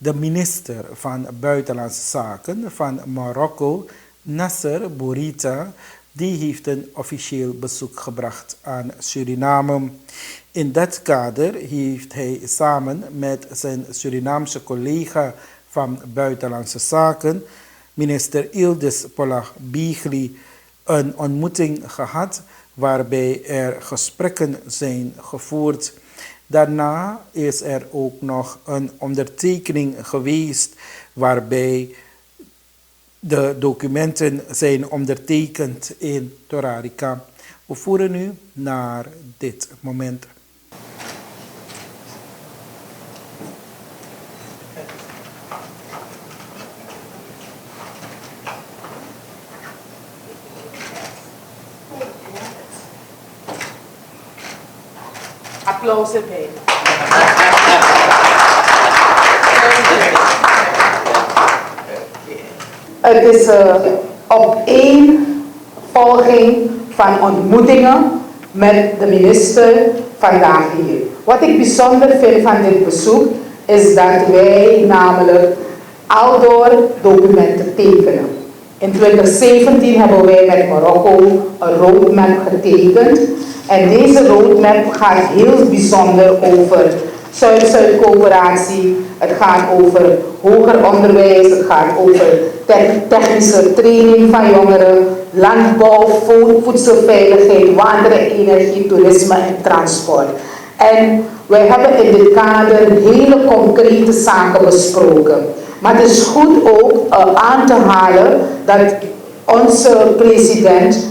De minister van Buitenlandse Zaken van Marokko, Nasser Bourita, die heeft een officieel bezoek gebracht aan Suriname. In dat kader heeft hij samen met zijn Surinaamse collega van Buitenlandse Zaken, minister Ildis Polach-Bigli, een ontmoeting gehad waarbij er gesprekken zijn gevoerd. Daarna is er ook nog een ondertekening geweest waarbij de documenten zijn ondertekend in Torarica. We voeren nu naar dit moment. Applaus erbij. Het is opeenvolging van ontmoetingen met de minister vandaag hier. Wat ik bijzonder vind van dit bezoek is dat wij namelijk aldoor documenten tekenen. In 2017 hebben wij met Marokko een roadmap getekend. En deze roadmap gaat heel bijzonder over Zuid-Zuid coöperatie. Het gaat over hoger onderwijs, het gaat over technische training van jongeren, landbouw, voedselveiligheid, water en energie, toerisme en transport. En wij hebben in dit kader hele concrete zaken besproken. Maar het is goed ook aan te halen dat onze president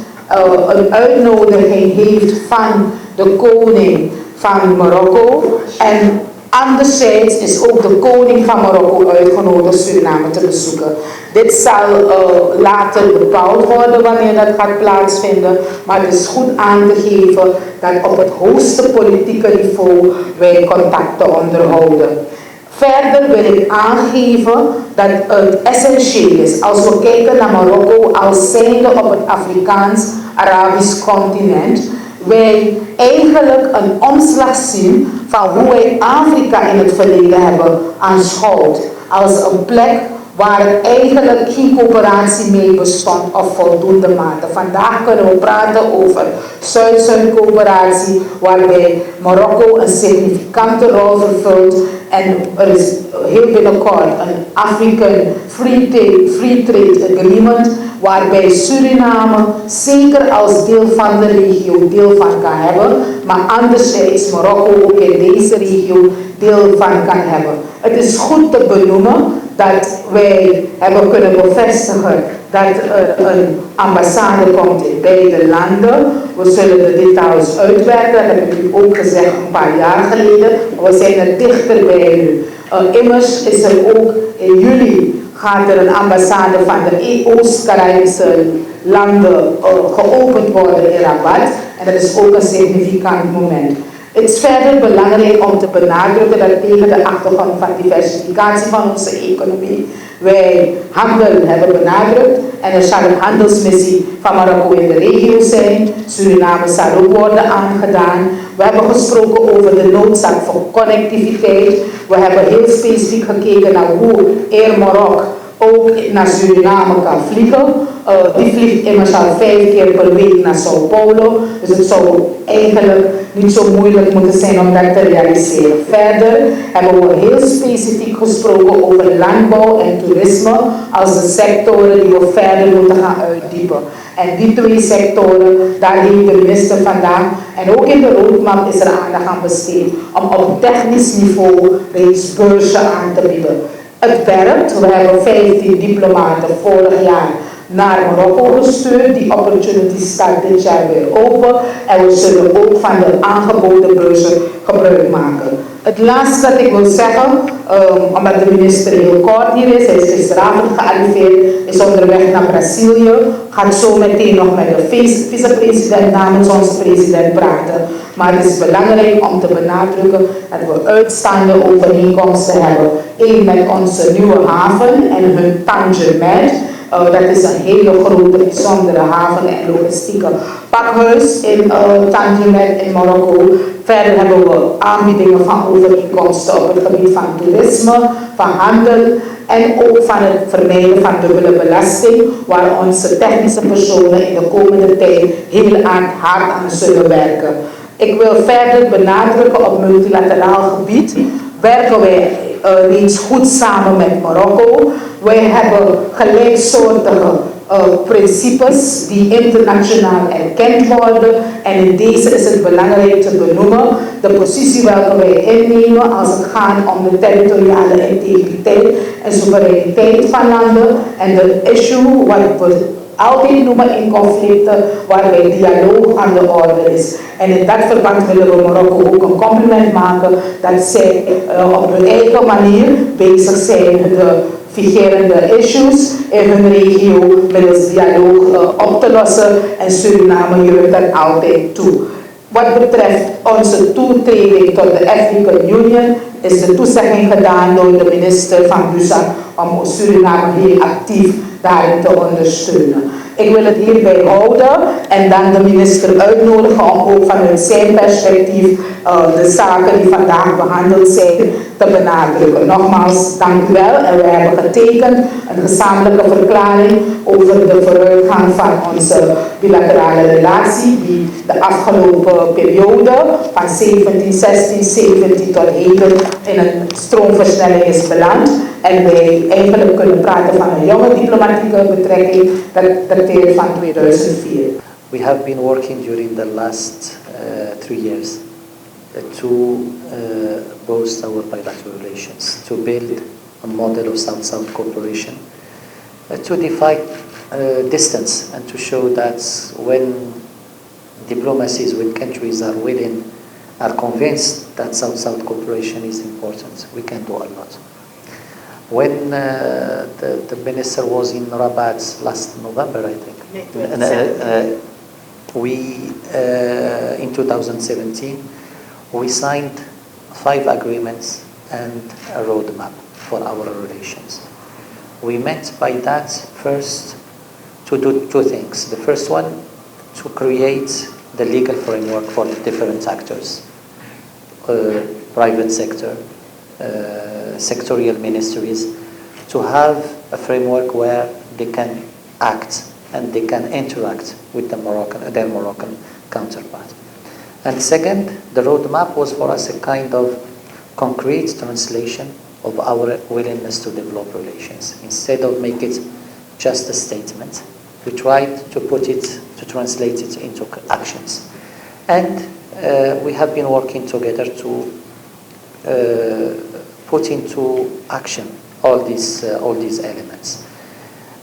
een uitnodiging heeft van de koning van Marokko. En anderzijds is ook de koning van Marokko uitgenodigd Suriname te bezoeken. Dit zal later bepaald worden wanneer dat gaat plaatsvinden. Maar het is goed aan te geven dat op het hoogste politieke niveau wij contacten onderhouden. Verder wil ik aangeven dat het essentieel is als we kijken naar Marokko als zijnde op het Afrikaans-Arabisch continent. Wij eigenlijk een omslag zien van hoe wij Afrika in het verleden hebben aanschouwd. Als een plek waar eigenlijk geen coöperatie mee bestond of voldoende mate. Vandaag kunnen we praten over Zuid-Zuid coöperatie, waarbij Marokko een significante rol vervult. En er is heel binnenkort een African Free Trade Agreement, waarbij Suriname zeker als deel van de regio deel van kan hebben, maar anderzijds Marokko ook in deze regio deel van kan hebben. Het is goed te benoemen dat wij hebben kunnen bevestigen dat er een ambassade komt in beide landen. We zullen de details uitwerken, dat heb ik u ook gezegd een paar jaar geleden. We zijn er dichterbij nu. Immers is er ook in juli gaat er een ambassade van de Oost-Caribische landen geopend worden in Rabat. En dat is ook een significant moment. Het is verder belangrijk om te benadrukken dat tegen de achtergrond van diversificatie van onze economie wij handel hebben benadrukt en er zal een handelsmissie van Marokko in de regio zijn. Suriname zal ook worden aangedaan. We hebben gesproken over de noodzaak voor connectiviteit. We hebben heel specifiek gekeken naar hoe Air Maroc ook naar Suriname kan vliegen. Die vliegt immers al 5 keer per week naar Sao Paulo. Dus het zou eigenlijk niet zo moeilijk moeten zijn om dat te realiseren. Verder hebben we heel specifiek gesproken over landbouw en toerisme als de sectoren die we verder moeten gaan uitdiepen. En die 2 sectoren, daar heeft de minister vandaag en ook in de roadmap is er aandacht aan besteed om op technisch niveau reeds beurzen aan te bieden. Het werkt. We hebben 15 diplomaten vorig jaar naar Marokko gestuurd. Die opportunity staat dit jaar weer open. En we zullen ook van de aangeboden beurzen gebruik maken. Het laatste dat ik wil zeggen, omdat de minister heel kort hier is, hij is gisteravond gearriveerd, is onderweg naar Brazilië, gaat zo meteen nog met de vicepresident namens onze president praten. Maar het is belangrijk om te benadrukken dat we uitstaande overeenkomsten hebben. Eén met onze nieuwe haven en hun Tangermet. Dat is een hele grote, bijzondere haven en logistieke pakhuis in Tangier in Marokko. Verder hebben we aanbiedingen van overeenkomsten op het gebied van toerisme, van handel en ook van het vermijden van dubbele belasting, waar onze technische personen in de komende tijd heel hard aan zullen werken. Ik wil verder benadrukken op multilateraal gebied werken wij reeds goed samen met Marokko. Wij hebben gelijksoortige principes die internationaal erkend worden. En in deze is het belangrijk te benoemen de positie welke wij innemen als het gaat om de territoriale integriteit en soevereiniteit van landen. En de issue wat we altijd noemen in conflicten waarbij dialoog aan de orde is. En in dat verband willen we Marokko ook een compliment maken dat zij op hun eigen manier bezig zijn de vigerende issues in hun regio middels dialoog op te lossen en Suriname juicht dat altijd toe. Wat betreft onze toetreding tot de African Union is de toezegging gedaan door de minister van Busan om Suriname heel actief daarin te ondersteunen. Ik wil het hierbij houden en dan de minister uitnodigen om ook vanuit zijn perspectief de zaken die vandaag behandeld zijn te benadrukken. Nogmaals, dank u wel. En we hebben getekend een gezamenlijke verklaring over de vooruitgang van onze bilaterale relatie die de afgelopen periode van 17 tot heden in een stroomversnelling is beland. En wij eigenlijk kunnen praten van een jonge diplomatieke betrekking dat dateert van 2004. We have been working during the last 3 years to boost our bilateral relations, to build a model of South-South cooperation, to defy distance and to show that when diplomacies, when countries are willing, are convinced that South-South cooperation is important, we can do a lot. When the minister was in Rabat last November, I think, in 2017, we signed 5 agreements and a roadmap for our relations. We meant by that first to do 2 things. The first one, to create the legal framework for the different actors, private sector, sectorial ministries, to have a framework where they can act and they can interact with their Moroccan counterpart. And second, the roadmap was for us a kind of concrete translation of our willingness to develop relations. Instead of make it just a statement, we tried to translate it into actions. And we have been working together to put into action all these elements.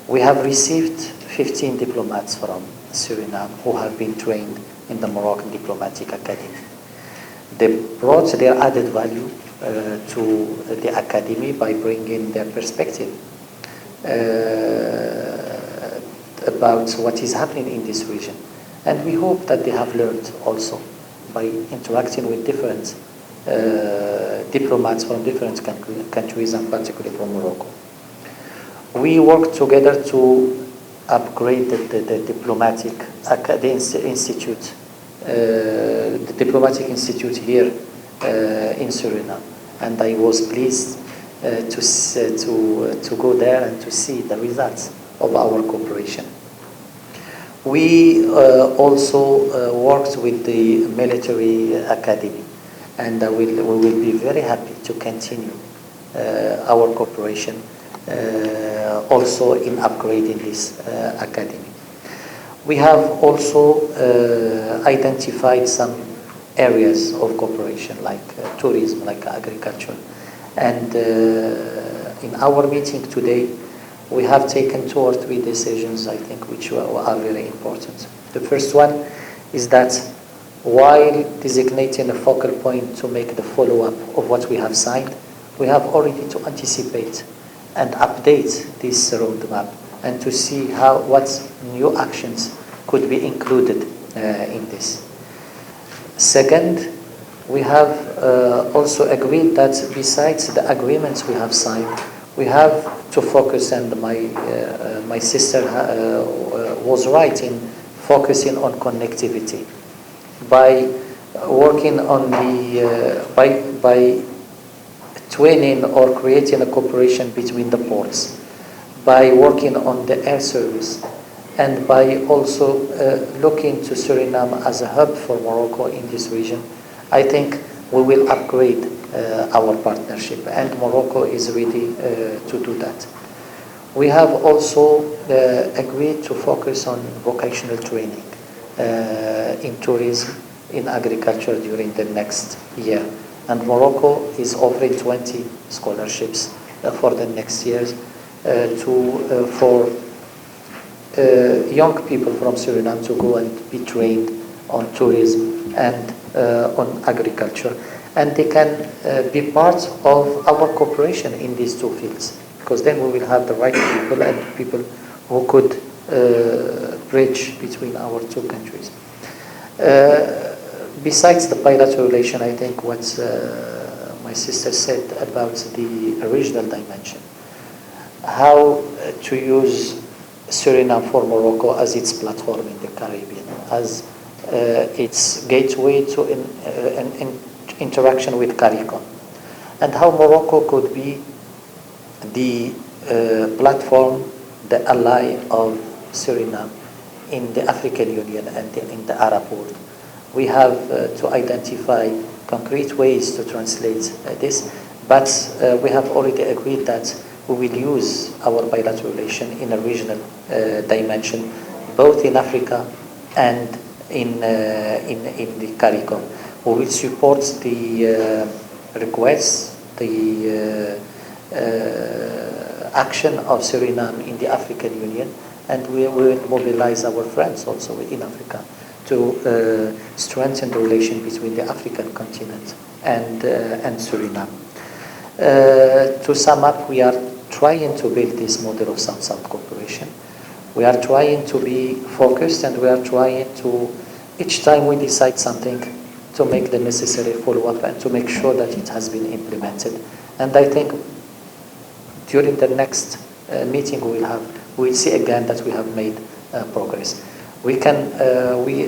We have received 15 diplomats from Suriname who have been trained in the Moroccan Diplomatic Academy. They brought their added value to the academy by bringing their perspective about what is happening in this region. And we hope that they have learned also by interacting with different diplomats from different countries and particularly from Morocco. We work together to upgrade the diplomatic institute, the diplomatic institute here in Suriname, and I was pleased to go there and to see the results of our cooperation. We also worked with the military academy, and we will be very happy to continue our cooperation also in upgrading this academy. We have also identified some areas of cooperation like tourism, like agriculture. And in our meeting today, we have taken 2 or 3 decisions, I think, which are very important. The first one is that while designating a focal point to make the follow-up of what we have signed, we have already to anticipate and update this roadmap and to see what new actions could be included in this. Second, we have also agreed that besides the agreements we have signed, We have to focus, and my sister was right in focusing on connectivity by working on by training or creating a cooperation between the ports, by working on the air service, and by also looking to Suriname as a hub for Morocco in this region. I think we will upgrade our partnership, and Morocco is ready to do that. We have also agreed to focus on vocational training in tourism, in agriculture during the next year. And Morocco is offering 20 scholarships for the next years for young people from Suriname to go and be trained on tourism and on agriculture. And they can be part of our cooperation in these two fields, because then we will have the right people and people who could bridge between our two countries. Besides the bilateral relation, I think what my sister said about the regional dimension, how to use Suriname for Morocco as its platform in the Caribbean, as its gateway to interaction with CARICOM, and how Morocco could be the platform, the ally of Suriname in the African Union and in the Arab world. We have to identify concrete ways to translate this, but we have already agreed that we will use our bilateral relation in a regional dimension, both in Africa and in the CARICOM. We will support the requests, the action of Suriname in the African Union, and we will mobilize our friends also in Africa to strengthen the relation between the African continent and Suriname. To sum up, we are trying to build this model of South-South cooperation. We are trying to be focused, and we are trying to, each time we decide something, to make the necessary follow-up and to make sure that it has been implemented. And I think during the next meeting we will have, we will see again that we have made progress. We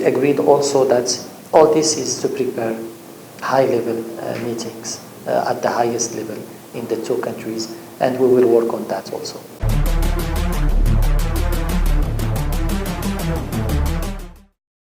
agreed also that all this is to prepare high-level meetings at the highest level in the two countries, and we will work on that also.